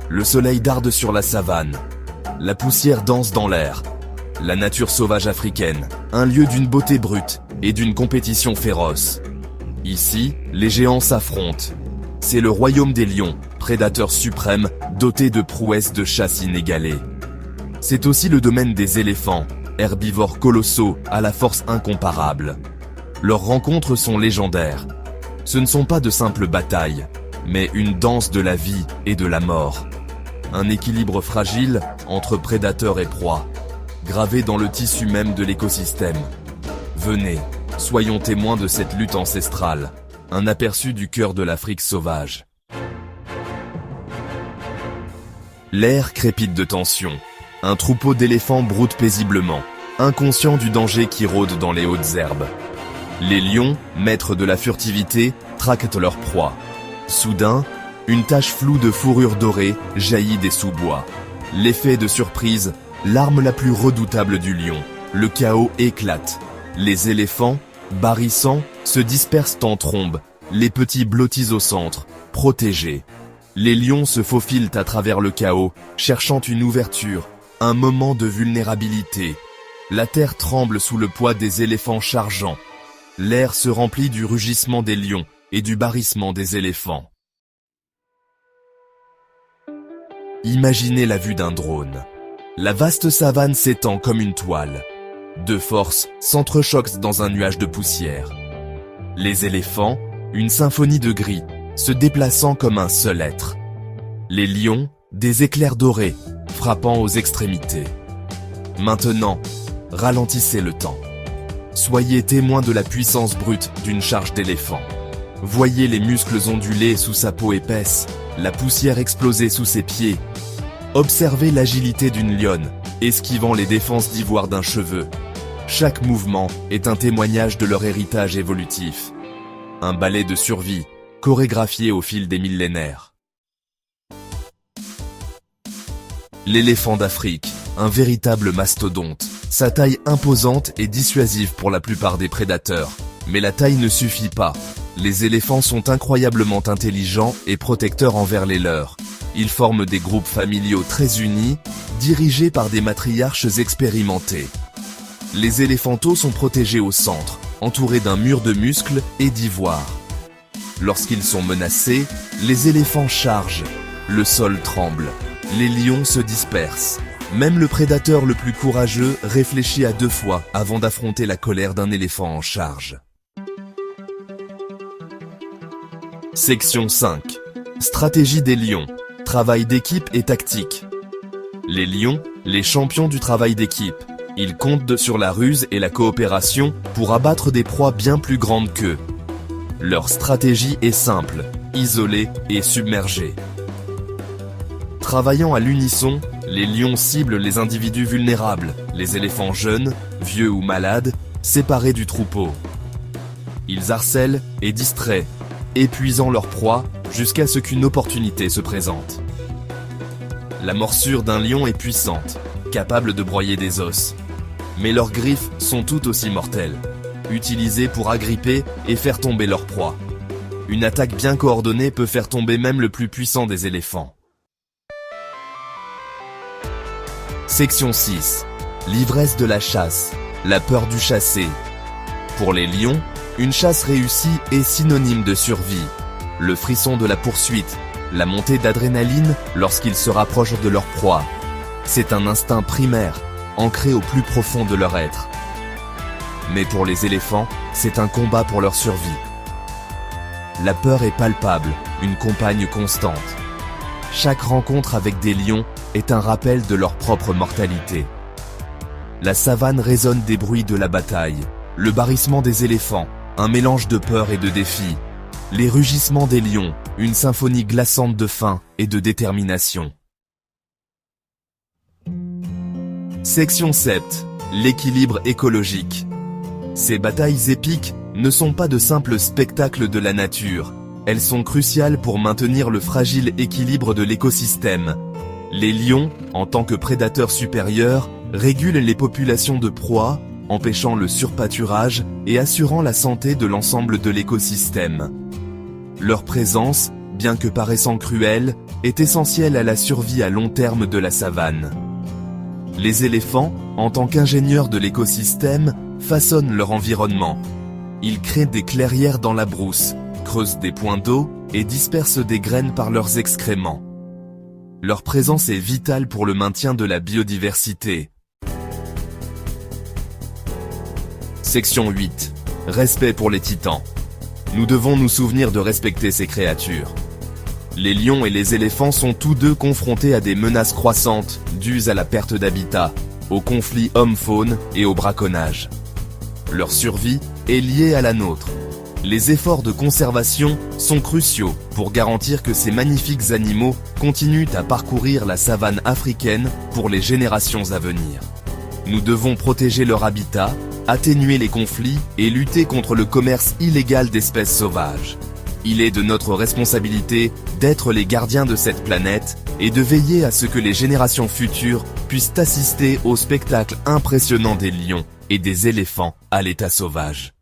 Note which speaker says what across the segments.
Speaker 1: Le soleil darde sur la savane. La poussière danse dans l'air. La nature sauvage africaine, un lieu d'une beauté brute et d'une compétition féroce. Ici, les géants s'affrontent. C'est le royaume des lions, prédateurs suprêmes, dotés de prouesses de chasse inégalées. C'est aussi le domaine des éléphants, herbivores colossaux à la force incomparable. Leurs rencontres sont légendaires. Ce ne sont pas de simples batailles, mais une danse de la vie et de la mort. Un équilibre fragile entre prédateurs et proies, gravé dans le tissu même de l'écosystème. Venez, soyons témoins de cette lutte ancestrale, un aperçu du cœur de l'Afrique sauvage. L'air crépite de tension. Un troupeau d'éléphants broute paisiblement, inconscient du danger qui rôde dans les hautes herbes. Les lions, maîtres de la furtivité, traquent leur proie. Soudain, une tache floue de fourrure dorée jaillit des sous-bois. L'effet de surprise, l'arme la plus redoutable du lion. Le chaos éclate. Les éléphants, barrissant, se dispersent en trombes, les petits blottissent au centre, protégés. Les lions se faufilent à travers le chaos, cherchant une ouverture, un moment de vulnérabilité. La terre tremble sous le poids des éléphants chargeants. L'air se remplit du rugissement des lions et du barrissement des éléphants. Imaginez la vue d'un drone. La vaste savane s'étend comme une toile. Deux forces s'entrechoquent dans un nuage de poussière. Les éléphants, une symphonie de gris, se déplaçant comme un seul être. Les lions, des éclairs dorés, frappant aux extrémités. Maintenant, ralentissez le temps. Soyez témoins de la puissance brute d'une charge d'éléphant. Voyez les muscles ondulés sous sa peau épaisse, la poussière exploser sous ses pieds. Observez l'agilité d'une lionne, esquivant les défenses d'ivoire d'un cheveu. Chaque mouvement est un témoignage de leur héritage évolutif. Un ballet de survie, chorégraphié au fil des millénaires. L'éléphant d'Afrique, un véritable mastodonte. Sa taille imposante est dissuasive pour la plupart des prédateurs. Mais la taille ne suffit pas. Les éléphants sont incroyablement intelligents et protecteurs envers les leurs. Ils forment des groupes familiaux très unis, dirigés par des matriarches expérimentés. Les éléphanteaux sont protégés au centre, entourés d'un mur de muscles et d'ivoire. Lorsqu'ils sont menacés, les éléphants chargent. Le sol tremble. Les lions se dispersent. Même le prédateur le plus courageux réfléchit à 2 fois avant d'affronter la colère d'un éléphant en charge. Section 5. Stratégie des lions. Travail d'équipe et tactique. Les lions, les champions du travail d'équipe. Ils comptent sur la ruse et la coopération pour abattre des proies bien plus grandes qu'eux. Leur stratégie est simple, isoler et submerger. Travaillant à l'unisson, les lions ciblent les individus vulnérables, les éléphants jeunes, vieux ou malades, séparés du troupeau. Ils harcèlent et distraient, épuisant leur proie jusqu'à ce qu'une opportunité se présente. La morsure d'un lion est puissante, capable de broyer des os. Mais leurs griffes sont tout aussi mortelles, utilisées pour agripper et faire tomber leur proie. Une attaque bien coordonnée peut faire tomber même le plus puissant des éléphants. Section 6. L'ivresse de la chasse, la peur du chassé. Pour les lions, une chasse réussie est synonyme de survie. Le frisson de la poursuite, la montée d'adrénaline lorsqu'ils se rapprochent de leur proie. C'est un instinct primaire, ancré au plus profond de leur être. Mais pour les éléphants, c'est un combat pour leur survie. La peur est palpable, une compagne constante. Chaque rencontre avec des lions est un rappel de leur propre mortalité. La savane résonne des bruits de la bataille, le barrissement des éléphants, un mélange de peur et de défi. Les rugissements des lions, une symphonie glaçante de faim et de détermination. Section 7. L'équilibre écologique. Ces batailles épiques ne sont pas de simples spectacles de la nature. Elles sont cruciales pour maintenir le fragile équilibre de l'écosystème. Les lions, en tant que prédateurs supérieurs, régulent les populations de proies, empêchant le surpâturage et assurant la santé de l'ensemble de l'écosystème. Leur présence, bien que paraissant cruel, est essentiel à la survie à long terme de la savane. Les éléphants, en tant qu'ingénieurs de l'écosystème, façonnent leur environnement. Ils créent des clairières dans la brousse, creusent des points d'eau et dispersent des graines par leurs excréments. Leur présence est vitale pour le maintien de la biodiversité. Section 8. Respect pour les titans. Nous devons nous souvenir de respecter ces créatures. Les lions et les éléphants sont tous deux confrontés à des menaces croissantes dues à la perte d'habitat, au conflit homme-faune et au braconnage. Leur survie est liée à la nôtre. Les efforts de conservation sont cruciaux pour garantir que ces magnifiques animaux continuent à parcourir la savane africaine pour les générations à venir. Nous devons protéger leur habitat, atténuer les conflits et lutter contre le commerce illégal d'espèces sauvages. Il est de notre responsabilité d'être les gardiens de cette planète et de veiller à ce que les générations futures puissent assister au spectacle impressionnant des lions et des éléphants à l'état sauvage.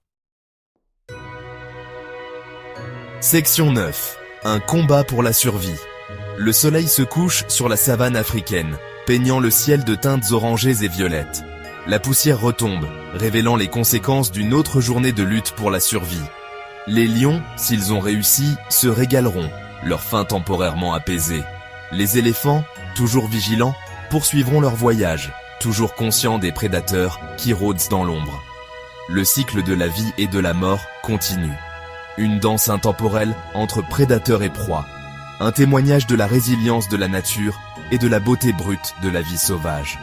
Speaker 1: Section 9. Un combat pour la survie. Le soleil se couche sur la savane africaine, peignant le ciel de teintes orangées et violettes. La poussière retombe, révélant les conséquences d'une autre journée de lutte pour la survie. Les lions, s'ils ont réussi, se régaleront, leur faim temporairement apaisée. Les éléphants, toujours vigilants, poursuivront leur voyage, toujours conscients des prédateurs qui rôdent dans l'ombre. Le cycle de la vie et de la mort continue. Une danse intemporelle entre prédateurs et proies. Un témoignage de la résilience de la nature et de la beauté brute de la vie sauvage.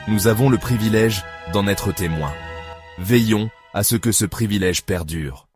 Speaker 1: Nous avons le privilège d'en être témoins. Veillons à ce que ce privilège perdure.